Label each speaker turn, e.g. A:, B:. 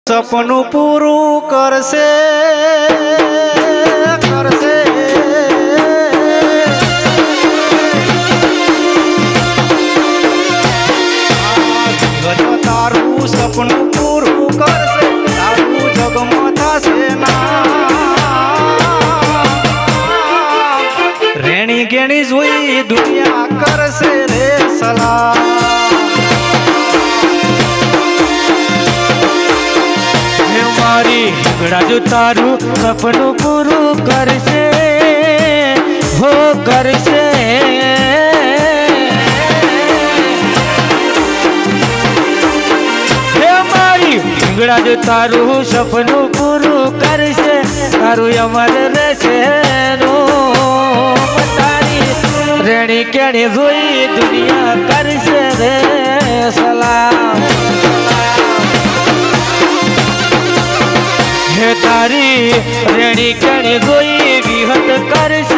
A: સપનું પૂરું કરશે કરશે તારું સપનું પૂરું કરશે તારું જગમાં થશે ના રેણી ગેણી જોઈ દુનિયા કરશે રે સલાહ
B: રાજુ તારું સપનું પૂરું કરશે હો કરશે હે મારી રાજુ તારું સપનું પૂરું કરશે તારું અમર રહેશે તારી રેણી કેણી જોઈ દુનિયા કરશે રે સલામ હે તારી રેણી કેણી જોઈ વિહત કરશે